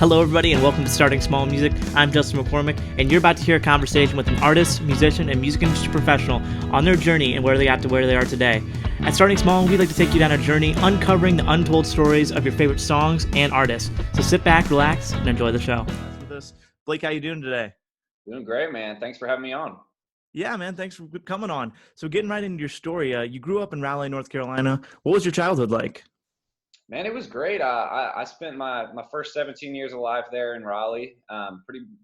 Hello, everybody, and welcome to Starting Small Music. I'm Justin McCormick, and you're about to hear a conversation with an artist, musician, and music industry professional on their journey and where they got to where they are today. At Starting Small, we'd like to take you down a journey uncovering the untold stories of your favorite songs and artists. So sit back, relax, and enjoy the show. Blake, how you doing today? Doing great, man. Thanks for having me on. Yeah, man, thanks for coming on. So getting right into your story, you grew up in Raleigh, North Carolina. What was your childhood like? Man, it was great. I spent my first 17 years of life there in Raleigh.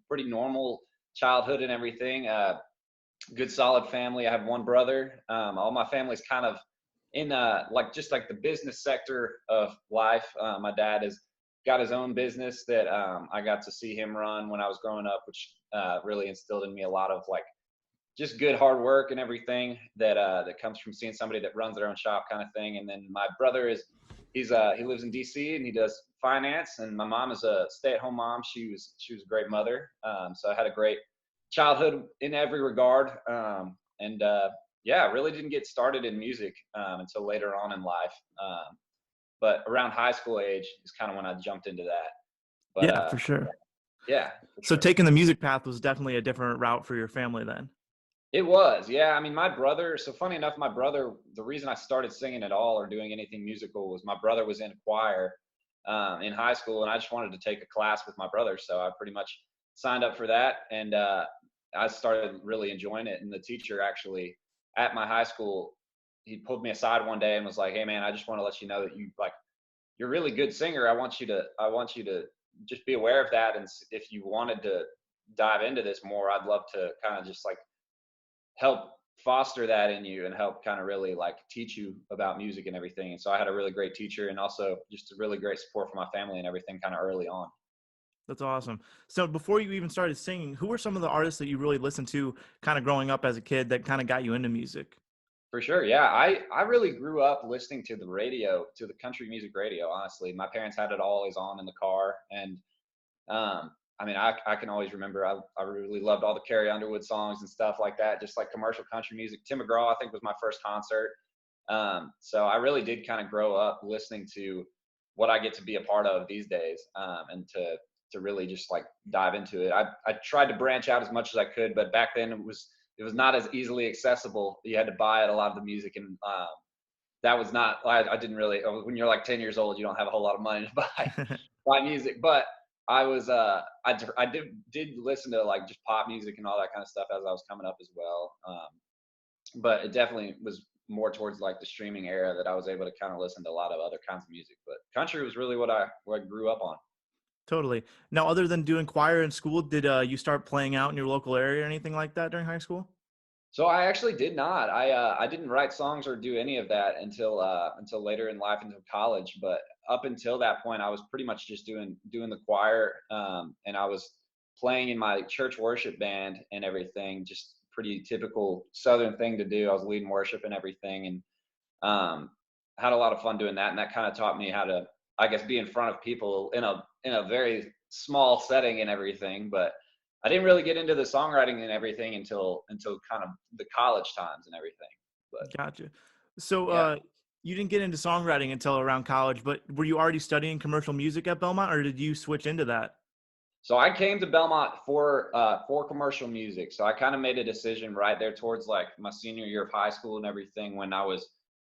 Pretty normal childhood and everything. Good solid family. I have one brother. All my family's kind of in just like the business sector of life. My dad has got his own business that I got to see him run when I was growing up, which really instilled in me a lot of like just good hard work and everything that comes from seeing somebody that runs their own shop kind of thing. And then my brother he lives in DC and he does finance, and my mom is a stay-at-home mom. She was a great mother. So I had a great childhood in every regard. Really didn't get started in music until later on in life. But around high school age is kind of when I jumped into that. But, yeah, for sure. Yeah. So taking the music path was definitely a different route for your family then. It was, yeah. I mean, my brother, so funny enough, my brother, the reason I started singing at all or doing anything musical was my brother was in choir in high school, and I just wanted to take a class with my brother. So I pretty much signed up for that, and I started really enjoying it. And the teacher actually at my high school, he pulled me aside one day and was like, "Hey, man, I just want to let you know that you're a really good singer. I want you to just be aware of that. And if you wanted to dive into this more, I'd love to kind of just like help foster that in you and help kind of really like teach you about music and everything." And so I had a really great teacher and also just a really great support from my family and everything kind of early on. That's awesome. So before you even started singing, who were some of the artists that you really listened to kind of growing up as a kid that kind of got you into music? For sure. Yeah. I really grew up listening to the radio, to the country music radio, honestly. My parents had it always on in the car. And I mean, I can always remember I really loved all the Carrie Underwood songs and stuff like that, just like commercial country music. Tim McGraw, I think, was my first concert. So I really did kind of grow up listening to what I get to be a part of these days, and to really just like dive into it. I tried to branch out as much as I could, but back then it was not as easily accessible. You had to buy it, a lot of the music, and that was not. I didn't really. When you're like 10 years old, you don't have a whole lot of money to buy music, but I was I did listen to like just pop music and all that kind of stuff as I was coming up as well. But it definitely was more towards like the streaming era that I was able to kind of listen to a lot of other kinds of music. But country was really what I grew up on. Totally. Now, other than doing choir in school, did you start playing out in your local area or anything like that during high school? So I actually did not. I didn't write songs or do any of that until later in life, until college. But up until that point, I was pretty much just doing the choir, and I was playing in my church worship band and everything. Just pretty typical Southern thing to do. I was leading worship and everything, and had a lot of fun doing that. And that kind of taught me how to, I guess, be in front of people in a very small setting and everything. But I didn't really get into the songwriting and everything until kind of the college times and everything. But Gotcha. So yeah. you didn't get into songwriting until around college, but were you already studying commercial music at Belmont, or did you switch into that? So I came to Belmont for commercial music. So I kind of made a decision right there towards like my senior year of high school and everything, when I was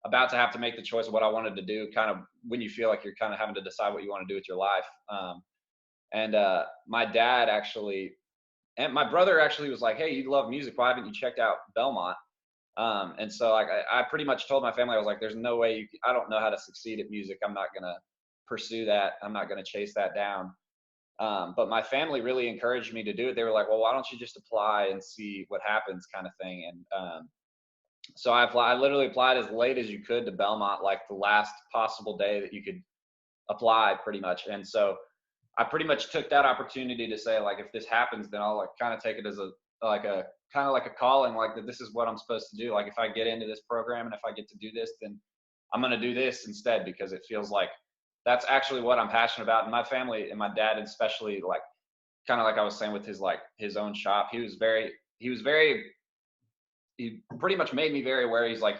about to have to make the choice of what I wanted to do, kind of when you feel like you're kind of having to decide what you want to do with your life. And my dad actually, and my brother actually was like, "Hey, you love music. Why haven't you checked out Belmont?" And so like I pretty much told my family, I was like, "There's no way I don't know how to succeed at music. I'm not gonna pursue that. I'm not gonna chase that down." But my family really encouraged me to do it. They were like, "Well, why don't you just apply and see what happens," kind of thing. And so I applied. I literally applied as late as you could to Belmont, like the last possible day that you could apply, pretty much. And so I pretty much took that opportunity to say, like, if this happens, then I'll like kind of take it as a kind of like a calling, like that this is what I'm supposed to do. Like if I get into this program and if I get to do this, then I'm going to do this instead, because it feels like that's actually what I'm passionate about. And my family and my dad, especially, like kind of like I was saying with his own shop, he pretty much made me very aware. He's like,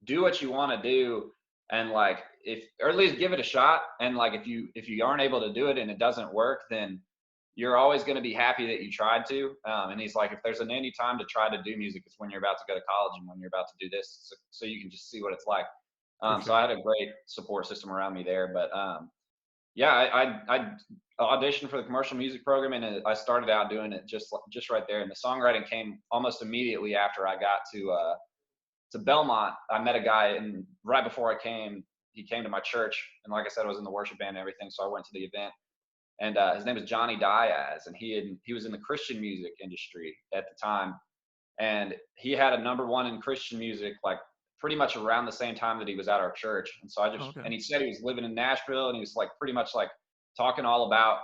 do what you want to do. And like, or at least give it a shot. And like, if you aren't able to do it and it doesn't work, then you're always going to be happy that you tried to. And he's like, if there's any time to try to do music, it's when you're about to go to college and when you're about to do this, so you can just see what it's like. For So sure. I had a great support system around me there. But yeah, I auditioned for the commercial music program, and I started out doing it just right there. And the songwriting came almost immediately after I got to Belmont. I met a guy, and right before he came to my church, and like I said, I was in the worship band and everything, so I went to the event. And his name is Johnny Diaz, and he was in the Christian music industry at the time, and he had a #1 in Christian music, like pretty much around the same time that he was at our church. And so Oh, okay. and he said he was living in Nashville, and he was like pretty much like talking all about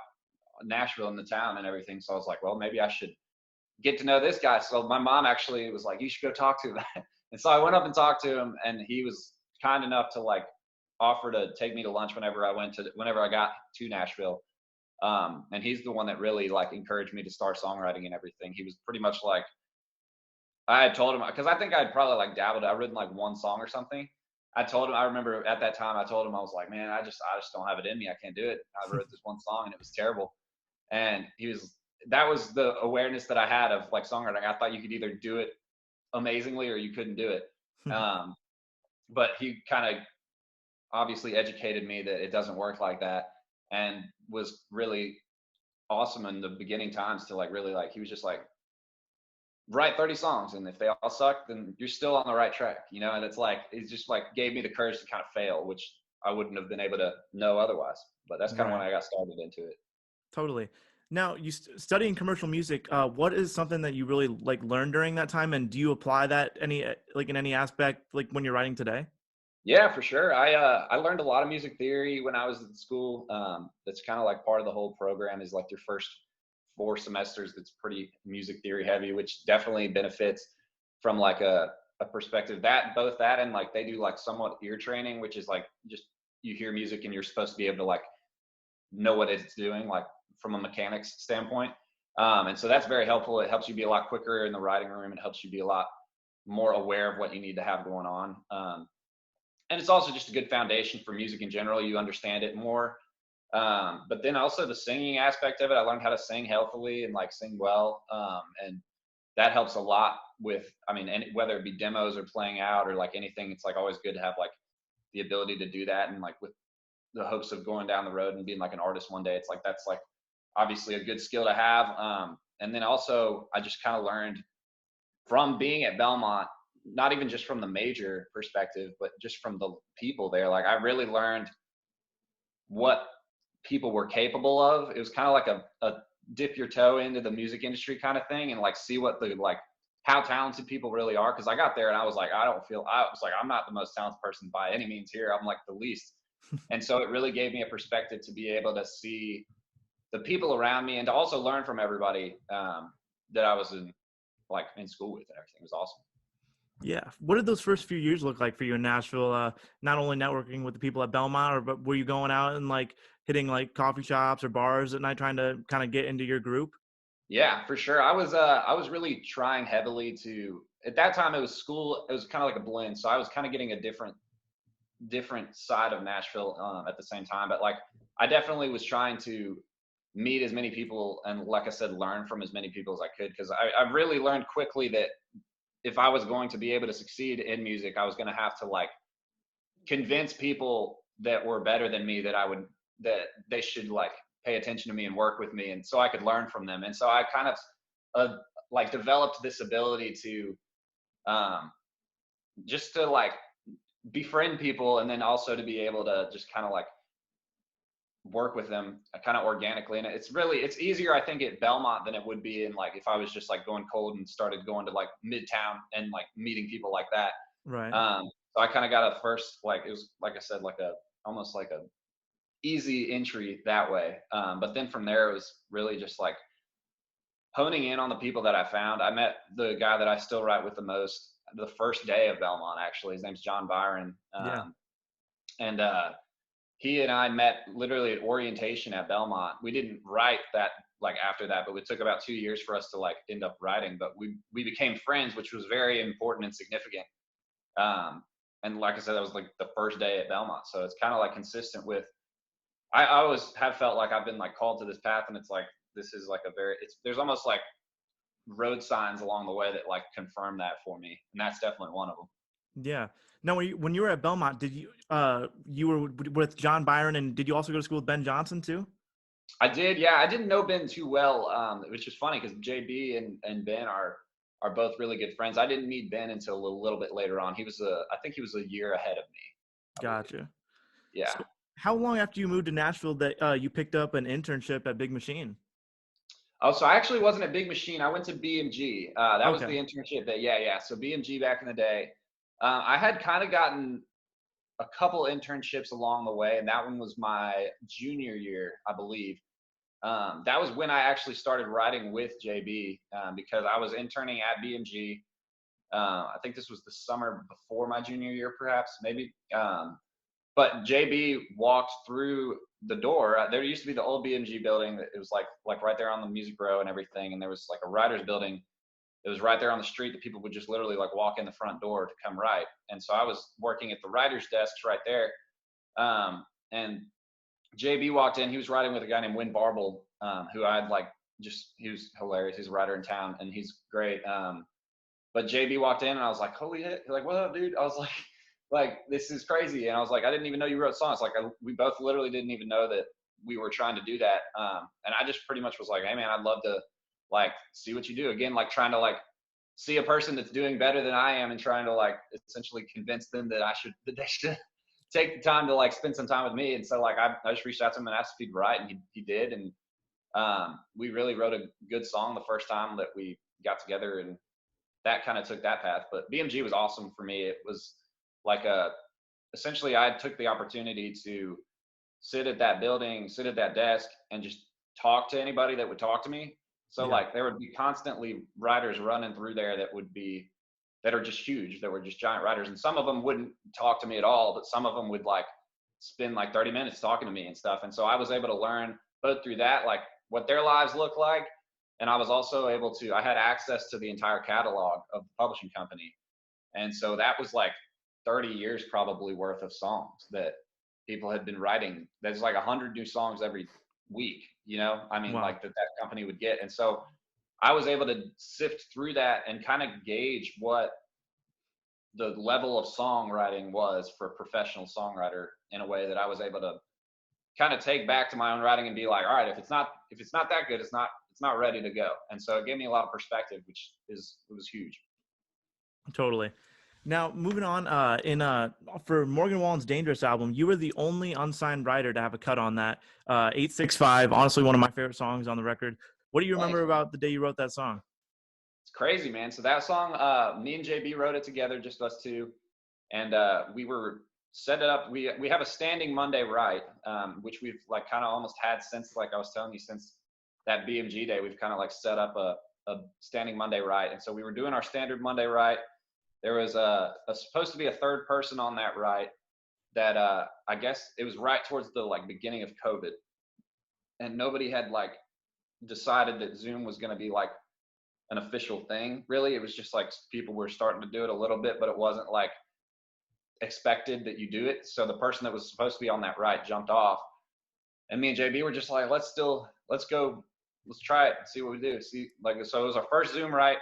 Nashville and the town and everything. So I was like, well, maybe I should get to know this guy. So my mom actually was like, you should go talk to him. And so I went up and talked to him, and he was kind enough to like offer to take me to lunch whenever I got to Nashville. And he's the one that really like encouraged me to start songwriting and everything. He was pretty much like, I had told him, because I think I'd probably like dabbled. I'd written like one song or something. I remember at that time, I told him, I was like, man, I just don't have it in me. I can't do it. I wrote this one song and it was terrible. And that was the awareness that I had of like songwriting. I thought you could either do it amazingly or you couldn't do it. But he kind of obviously educated me that it doesn't work like that, and was really awesome in the beginning times to like really like, he was just like, write 30 songs, and if they all suck, then you're still on the right track, and it's like, it just like gave me the courage to kind of fail, which I wouldn't have been able to know otherwise. But that's kind of when Right. I got started into it. Totally. Now, you studying commercial music, what is something that you really like learned during that time, and do you apply that like in any aspect, like when you're writing today? Yeah, for sure. I learned a lot of music theory when I was in school. That's kind of like part of the whole program, is like your first 4 semesters. That's pretty music theory heavy, which definitely benefits from like a perspective that both that and like they do like somewhat ear training, which is like just you hear music and you're supposed to be able to like know what it's doing, like from a mechanics standpoint. And so that's very helpful. It helps you be a lot quicker in the writing room. It helps you be a lot more aware of what you need to have going on. And it's also just a good foundation for music in general. You understand it more. But then also the singing aspect of it, I learned how to sing healthily and like sing well. And that helps a lot with, I mean, whether it be demos or playing out or like anything, it's like always good to have like the ability to do that. And like with the hopes of going down the road and being like an artist one day, it's like, that's like obviously a good skill to have. And then also I just kind of learned from being at Belmont, not even just from the major perspective, but just from the people there. Like I really learned what people were capable of. It was kind of like a dip your toe into the music industry kind of thing, and like see what the like how talented people really are. Cause I got there and I was like, I was like, I'm not the most talented person by any means here. I'm like the least. And so it really gave me a perspective to be able to see the people around me and to also learn from everybody that I was in school with, and everything. It was awesome. Yeah. What did those first few years look like for you in Nashville? Not only networking with the people at Belmont, but were you going out and like hitting like coffee shops or bars at night trying to kind of get into your group? Yeah, for sure. I was really trying heavily to, at that time it was school, it was kind of like a blend. So I was kind of getting a different side of Nashville at the same time. But like I definitely was trying to meet as many people and like I said, learn from as many people as I could, because I really learned quickly that if I was going to be able to succeed in music, I was going to have to like convince people that were better than me that they should like pay attention to me and work with me, and so I could learn from them. And so I kind of like developed this ability to um, just to like befriend people, and then also to be able to just kind of like work with them kind of organically. And it's easier I think at Belmont than it would be in like if I was just like going cold and started going to like Midtown and like meeting people like that. Right. So I kind of got a first, like it was like I said, like a almost like a easy entry that way. But then from there it was really just like honing in on the people that I found. I met the guy that I still write with the most the first day of Belmont, actually. His name's John Byron. Yeah. And he and I met literally at orientation at Belmont. We didn't write that like after that, but it took about 2 years for us to like end up writing. But we became friends, which was very important and significant. and like I said, that was like the first day at Belmont. So it's kind of like consistent with, I always have felt like I've been like called to this path, and it's like, this is like there's almost like road signs along the way that like confirm that for me. And that's definitely one of them. Yeah. Now, when you were at Belmont, did you were with John Byron, and did you also go to school with Ben Johnson too? I did. Yeah. I didn't know Ben too well. Which is funny because JB and Ben are both really good friends. I didn't meet Ben until a little bit later on. I think he was a year ahead of me, I believe. Gotcha. Yeah. So, how long after you moved to Nashville that you picked up an internship at Big Machine? Oh, so I actually wasn't at Big Machine. I went to BMG. That was the Okay. internship that, yeah. So BMG back in the day, I had kind of gotten a couple internships along the way, and that one was my junior year, I believe. That was when I actually started writing with JB, because I was interning at BMG. I think this was the summer before my junior year, perhaps, maybe. But JB walked through the door. There used to be the old BMG building. It was like right there on the Music Row and everything. And there was like a writer's building. It was right there on the street that people would just literally like walk in the front door to come write. And so I was working at the writer's desks right there. And JB walked in. He was writing with a guy named Win Barble, who I'd like he was hilarious. He's a writer in town and he's great. But JB walked in and I was like, holy shit. He's like, what up, dude? I was like, this is crazy. And I was like, I didn't even know you wrote songs. Like we both literally didn't even know that we were trying to do that. And I just pretty much was like, hey man, I'd love to like see what you do. Again, like trying to like see a person that's doing better than I am and trying to like essentially convince them that they should take the time to like spend some time with me. And so like, I just reached out to him and asked if he'd write, and he did. And we really wrote a good song the first time that we got together, and that kind of took that path. But BMG was awesome for me. It was like essentially I took the opportunity to sit at that building, sit at that desk, and just talk to anybody that would talk to me. So Yeah. like there would be constantly writers running through there that are just huge, that were just giant writers. And some of them wouldn't talk to me at all, but some of them would like spend like 30 minutes talking to me and stuff. And so I was able to learn both through that, like what their lives look like. And I was also I had access to the entire catalog of the publishing company. And so that was like 30 years probably worth of songs that people had been writing. There's like 100 new songs every week, I mean, Wow. like that company would get. And so I was able to sift through that and kind of gauge what the level of songwriting was for a professional songwriter in a way that I was able to kind of take back to my own writing and be like, all right, if it's not that good, it's not ready to go. And so it gave me a lot of perspective, which it was huge. Totally. Now, moving on, for Morgan Wallen's Dangerous album, you were the only unsigned writer to have a cut on that. 865, honestly, one of my favorite songs on the record. What do you Thanks, remember man. about the day you wrote that song? It's crazy, man. So that song, me and JB wrote it together, just us two. And we were set it up. We have a standing Monday write, which we've like kind of almost had since, like I was telling you, since that BMG day. We've kind of like set up a standing Monday write. And so we were doing our standard Monday write. There was supposed to be a third person on that write that I guess it was right towards the like beginning of COVID, and nobody had like decided that Zoom was going to be like an official thing. Really, it was just like people were starting to do it a little bit, but it wasn't like expected that you do it. So the person that was supposed to be on that ride jumped off, and me and JB were just like, let's go, let's try it and see what we do. See, like, so it was our first Zoom ride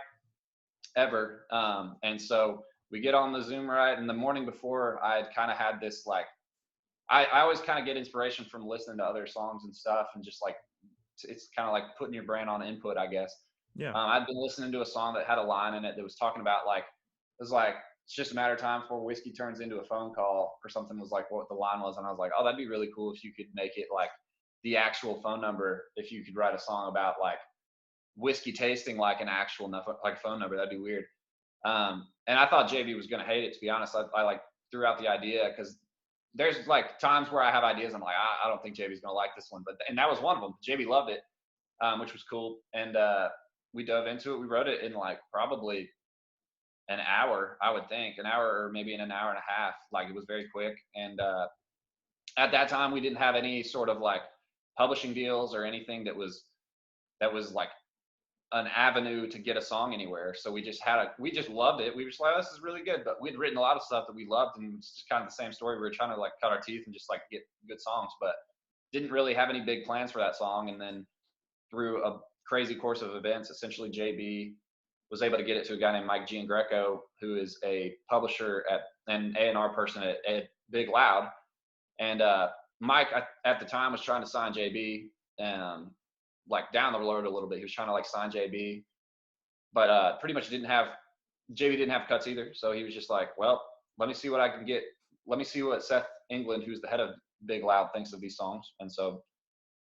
ever. And so we get on the Zoom ride, and the morning before I had kind of had this, like, I always kind of get inspiration from listening to other songs and stuff, and just like, it's kind of like putting your brain on input, I guess. Yeah. I'd been listening to a song that had a line in it that was talking about like, it was like, it's just a matter of time before whiskey turns into a phone call, or something was like what the line was. And I was like, oh, that'd be really cool if you could make it like the actual phone number. If you could write a song about like whiskey tasting like an actual like phone number, that'd be weird. And I thought JB was going to hate it, to be honest. I like threw out the idea because there's like times where I have ideas. I'm like, I don't think JB's going to like this one, and that was one of them. JB loved it, which was cool. And we dove into it. We wrote it in like probably an hour, I would think, an hour or maybe in an hour and a half. Like, it was very quick. And at that time, we didn't have any sort of like publishing deals or anything that was like an avenue to get a song anywhere. So we just loved it. We were just like, oh, this is really good. But we'd written a lot of stuff that we loved, and it's just kind of the same story. We were trying to like cut our teeth and just like get good songs, but didn't really have any big plans for that song. And then through a crazy course of events, essentially JB was able to get it to a guy named Mike Giangreco, who is a publisher and A&R person at Big Loud. And Mike at the time was trying to sign JB, like down the road a little bit. He was trying to like sign JB, but pretty much JB didn't have cuts either. So he was just like, well, let me see what I can get. Let me see what Seth England, who's the head of Big Loud, thinks of these songs. And so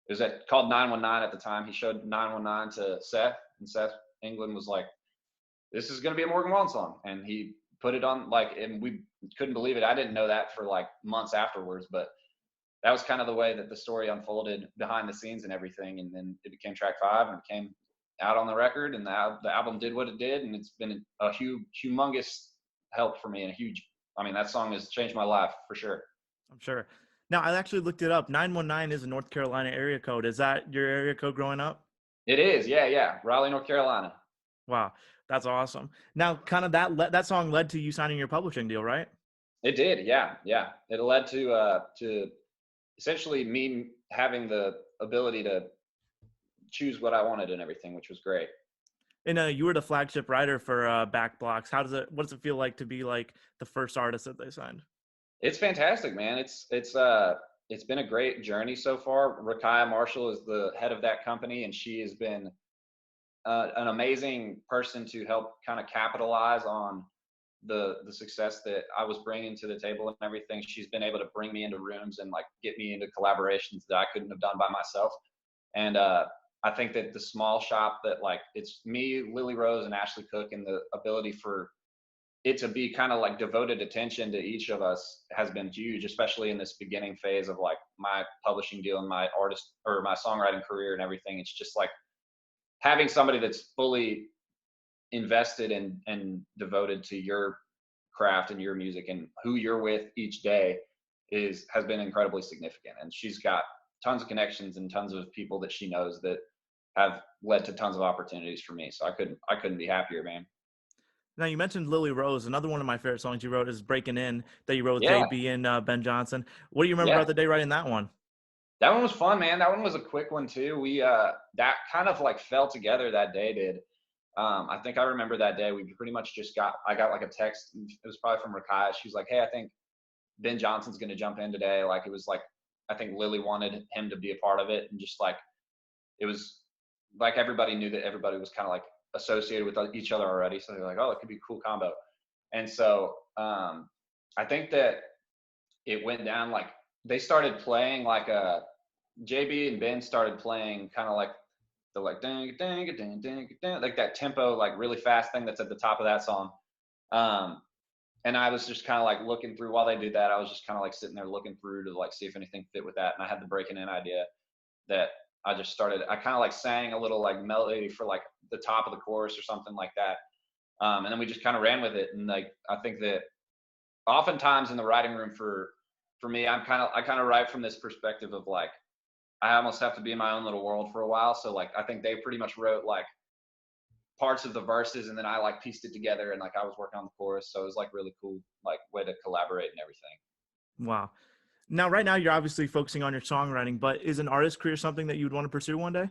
it was called 919 at the time. He showed 919 to Seth, and Seth England was like, this is going to be a Morgan Wallen song. And he put it on, like, and we couldn't believe it. I didn't know that for like months afterwards, but that was kind of the way that the story unfolded behind the scenes and everything. And then it became track 5 and came out on the record, and the album did what it did. And it's been a humongous help for me, and that song has changed my life for sure. I'm sure. Now, I actually looked it up. 919 is a North Carolina area code. Is that your area code growing up? It is. Yeah. Raleigh, North Carolina. Wow. That's awesome. Now, kind of that song led to you signing your publishing deal, right? It did. Yeah. It led to essentially me having the ability to choose what I wanted and everything, which was great. And you were the flagship writer for Back Blocks. What does it feel like to be like the first artist that they signed? It's fantastic, man. It's been a great journey so far. Rakaya Marshall is the head of that company, and she has been an amazing person to help kind of capitalize on the success that I was bringing to the table and everything. She's been able to bring me into rooms and like get me into collaborations that I couldn't have done by myself. And I think that the small shop that like it's me, Lily Rose, and Ashley Cook, and the ability for it to be kind of like devoted attention to each of us has been huge, especially in this beginning phase of like my publishing deal and my artist or my songwriting career and everything. It's just like having somebody that's fully invested and devoted to your craft and your music and who you're with each day has been incredibly significant. And she's got tons of connections and tons of people that she knows that have led to tons of opportunities for me. So I couldn't be happier, man. Now, you mentioned Lily Rose. Another one of my favorite songs you wrote is Breaking In, that you wrote with Yeah. JB and Ben Johnson. What do you remember about the day writing that one? That one was fun, man. That one was a quick one too. We that kind of like fell together that day did. I think I remember that day we pretty much I got like a text. It was probably from Rakaya. She was like, hey, I think Ben Johnson's going to jump in today. Like it was like, I think Lily wanted him to be a part of it. And just like, it was like everybody knew that everybody was kind of like associated with each other already. So they're like, oh, it could be a cool combo. And so I think that it went down like they started playing like JB and Ben started playing kind of like the like ding ding ding ding ding like that tempo like really fast thing that's at the top of that song. And I was just kind of like looking through while they did that. I was just kind of like sitting there looking through to like see if anything fit with that. And I had the Breaking In idea that I kind of like sang a little like melody for like the top of the chorus or something like that. And then we just kind of ran with it. And like, I think that oftentimes in the writing room for me, I kind of write from this perspective of like, I almost have to be in my own little world for a while. So like, I think they pretty much wrote like parts of the verses and then I like pieced it together and like I was working on the chorus. So it was like really cool, like way to collaborate and everything. Wow. Now, right now you're obviously focusing on your songwriting, but is an artist career something that you would want to pursue one day?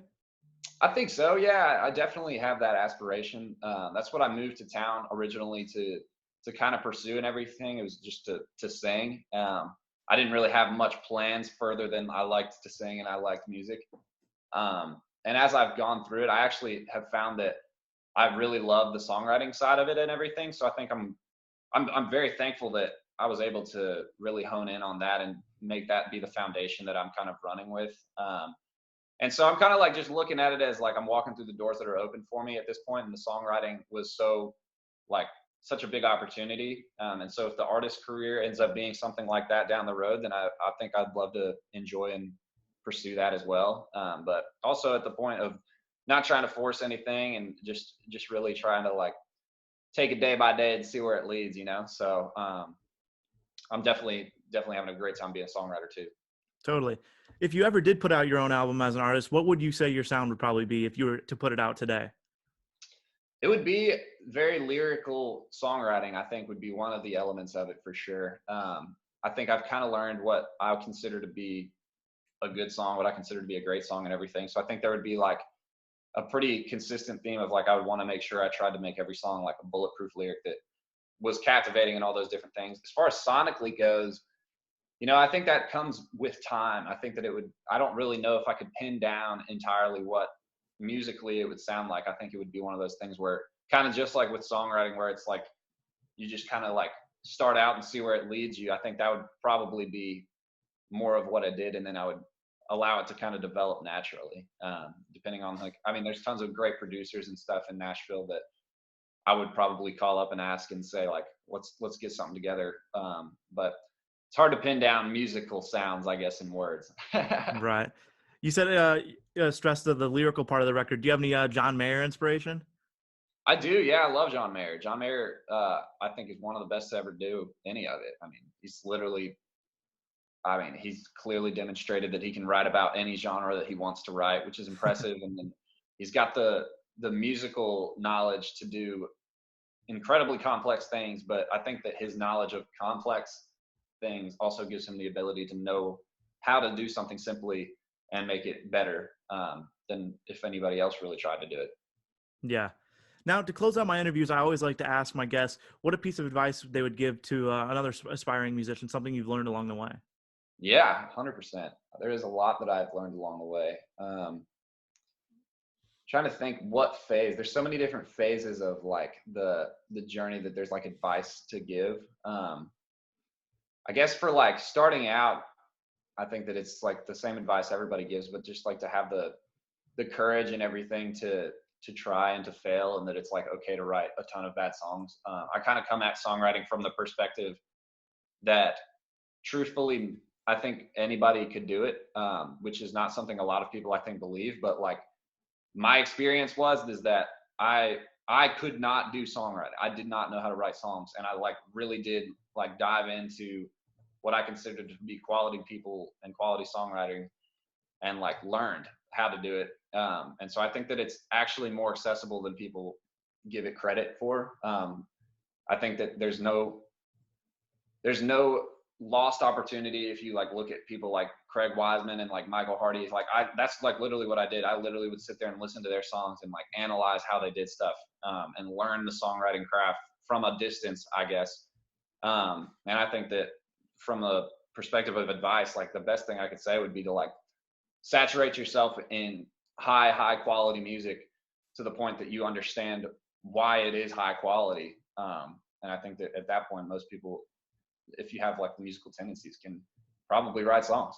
I think so. Yeah, I definitely have that aspiration. That's what I moved to town originally to kind of pursue and everything. It was just to sing. I didn't really have much plans further than I liked to sing and I liked music. And as I've gone through it, I actually have found that I really love the songwriting side of it and everything. So I think I'm very thankful that I was able to really hone in on that and make that be the foundation that I'm kind of running with. And so I'm kind of like just looking at it as like I'm walking through the doors that are open for me at this point, and the songwriting was so like such a big opportunity. And so if the artist career ends up being something like that down the road, then I think I'd love to enjoy and pursue that as well. But also at the point of not trying to force anything and just really trying to like take it day by day and see where it leads, you know? So I'm definitely having a great time being a songwriter too. Totally. If you ever did put out your own album as an artist, what would you say your sound would probably be if you were to put it out today? It would be very lyrical songwriting, I think would be one of the elements of it for sure. I think I've kind of learned what I would consider to be a good song, what I consider to be a great song and everything. So I think there would be like a pretty consistent theme of like, I would want to make sure I tried to make every song like a bulletproof lyric that was captivating and all those different things. As far as sonically goes, I think that comes with time. I think that I don't really know if I could pin down entirely what musically it would sound like. I think it would be one of those things where kind of just like with songwriting, where it's like you just kind of like start out and see where it leads you. I think that would probably be more of what I did. And then I would allow it to kind of develop naturally, depending on like, I mean, there's tons of great producers and stuff in Nashville that I would probably call up and ask and say like, let's get something together. But it's hard to pin down musical sounds, I guess, in words. Right. You said stressed the lyrical part of the record. Do you have any John Mayer inspiration? I do. Yeah. I love John Mayer. John Mayer, I think is one of the best to ever do any of it. He's clearly demonstrated that he can write about any genre that he wants to write, which is impressive. And then he's got the musical knowledge to do incredibly complex things. But I think that his knowledge of complex things also gives him the ability to know how to do something simply and make it better than if anybody else really tried to do it. Yeah. Now, to close out my interviews, I always like to ask my guests what a piece of advice they would give to another aspiring musician, something you've learned along the way. Yeah, 100%. There is a lot that I've learned along the way. Trying to think what phase. There's so many different phases of like the journey that there's like advice to give. I guess for like starting out, I think that it's like the same advice everybody gives, but just like to have the courage and everything to try and to fail, and that it's like okay to write a ton of bad songs. I kind of come at songwriting from the perspective that truthfully I think anybody could do it, which is not something a lot of people I think believe, but like my experience is that I could not do songwriting. I did not know how to write songs, and I like really did like dive into what I considered to be quality people and quality songwriting, and like learned how to do it. And so I think that it's actually more accessible than people give it credit for. I think that there's no lost opportunity if you like look at people like Craig Wiseman and like Michael Hardy. Like that's like literally what I did. I literally would sit there and listen to their songs and like analyze how they did stuff, and learn the songwriting craft from a distance, I guess. And I think that from a perspective of advice, like the best thing I could say would be to like saturate yourself in high quality music to the point that you understand why it is high quality. And I think that at that point, most people, if you have like the musical tendencies, can probably write songs.